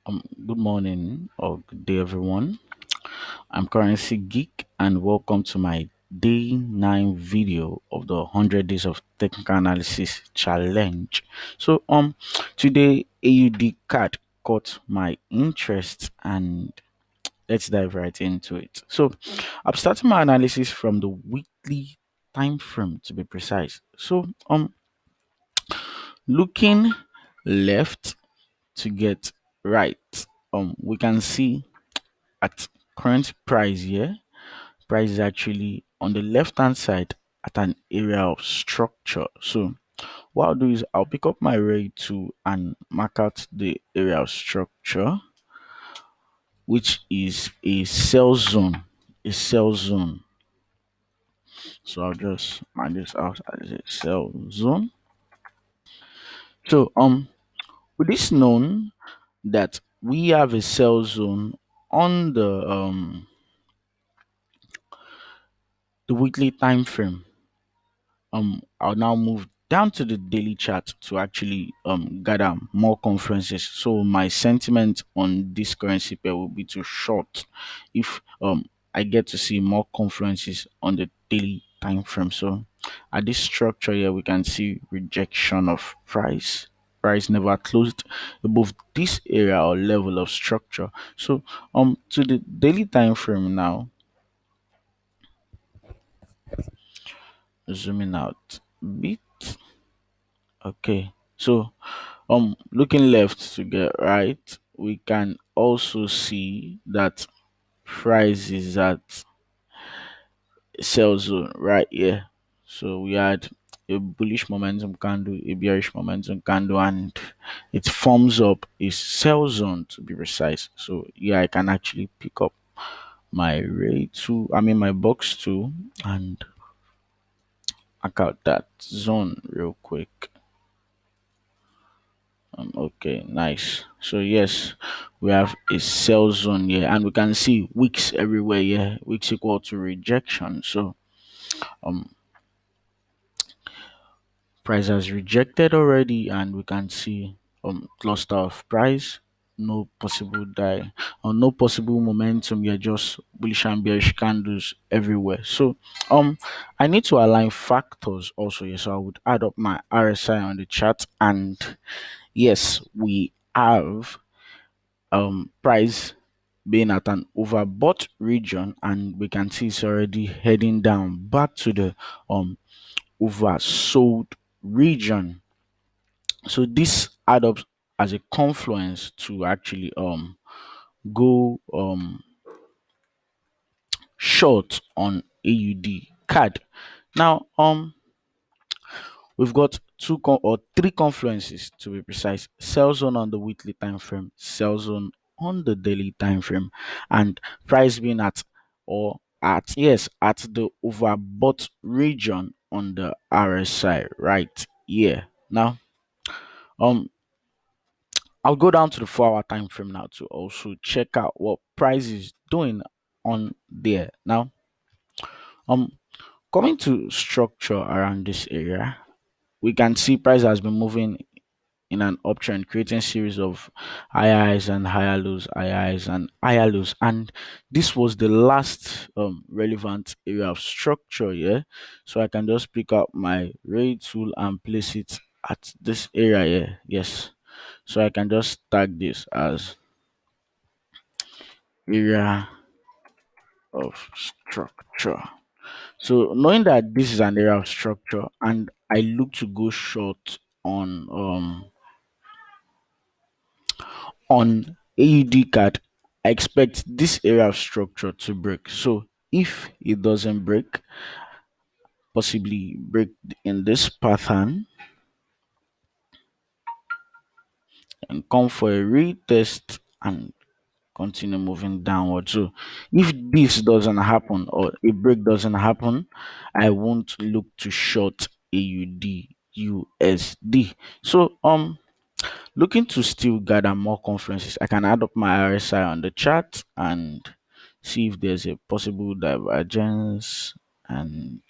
Good morning or good day, everyone. I'm Currency Geek, and welcome to my day 9 video of the 100 Days of Technical Analysis Challenge. Today AUD card caught my interest, and let's dive right into it. I'm starting my analysis from the weekly time frame to be precise. Looking left to get right, we can see at current price here, price is actually on the left hand side at an area of structure. So what I'll do is I'll pick up my ray tool and mark out the area of structure, which is a sell zone. A sell zone. So I'll just mark this out as a sell zone. So with this known that we have a sell zone on the weekly time frame, I'll now move down to the daily chart to actually gather more conferences. So my sentiment on this currency pair will be to short if I get to see more conferences on the daily time frame. So at this structure here, we can see rejection of price. Price never closed above this area or level of structure. So to the daily time frame now, zooming out a bit. Okay, so looking left to get right, we can also see that price is at sell zone right here. So we had a bullish momentum candle, a bearish momentum candle, and it forms up a sell zone to be precise. So yeah, I can actually pick up my ray tool, my box tool, and mark out that zone real quick. Okay, nice. So yes, we have a sell zone here, and we can see wicks everywhere here. Wicks equal to rejection. So um, price has rejected already, and we can see cluster of price, no possible die, or no possible momentum. You're just bullish and bearish candles everywhere. So I need to align factors also here. So I would add up my RSI on the chart, and yes, we have price being at an overbought region, and we can see it's already heading down back to the oversold region. So this add up as a confluence to actually go short on AUD card. Now we've got or three confluences to be precise: sell zone on the weekly time frame, sell zone on the daily time frame, and price being at the overbought region on the RSI right here. Now um I'll go down to the 4 hour time frame now to also check out what price is doing on there. Now um coming to structure around this area, we can see price has been moving in an uptrend, creating series of higher highs and higher lows, higher highs and higher lows. And this was the last relevant area of structure here. So I can just pick up my ray tool and place it at this area here. Yes. So I can just tag this as area of structure. So knowing that this is an area of structure and I look to go short on AUD card, I expect this area of structure to break. So if it doesn't break, possibly break in this pattern and come for a retest and continue moving downward. So if this doesn't happen or a break doesn't happen, I won't look to short AUD USD. So looking to still gather more conferences, I can add up my RSI on the chart and see if there's a possible divergence. And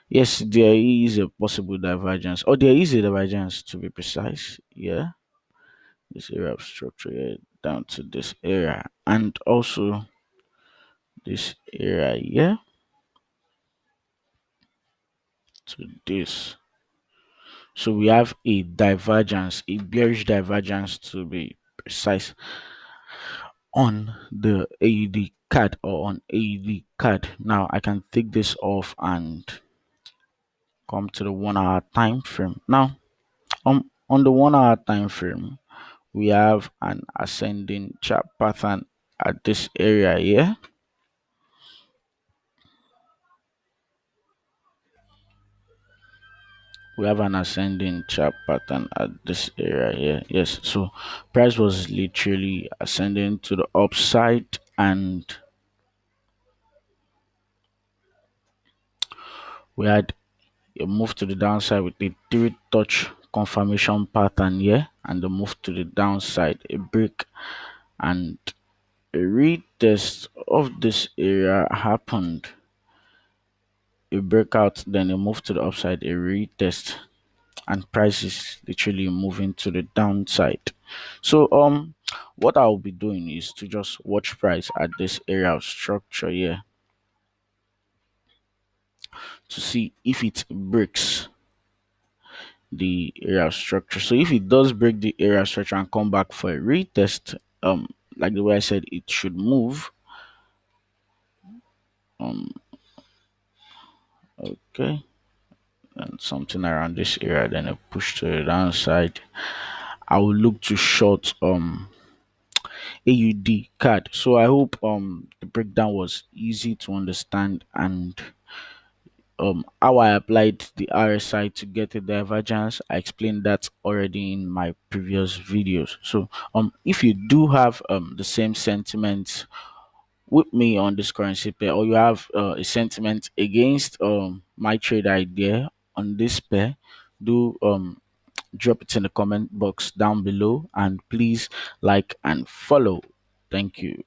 yes, there is a possible divergence, or there is a divergence to be precise. Yeah, this area of structure here down to this area, and also this area here to this. So we have a divergence, a bearish divergence to be precise, on the AUD card or on AUD card. Now I can take this off and come to the 1 hour time frame. Now on the 1 hour time frame, we have an ascending chart pattern at this area here. We have an ascending chart pattern at this area here. Yes, so price was literally ascending to the upside, and we had a move to the downside with a three touch confirmation pattern here, and the move to the downside, a break and a retest of this area happened. A breakout, then a move to the upside, a retest, and price is literally moving to the downside. So what I'll be doing is to just watch price at this area of structure here to see if it breaks the area structure. So if it does break the area structure and come back for a retest, like the way I said, it should move. Um, okay, and something around this area, then a push to the downside. I will look to short AUD card. So I hope the breakdown was easy to understand, and how I applied the RSI to get a divergence, I explained that already in my previous videos. So if you do have the same sentiments with me on this currency pair, or you have a sentiment against my trade idea on this pair, do drop it in the comment box down below, and please like and follow. Thank you.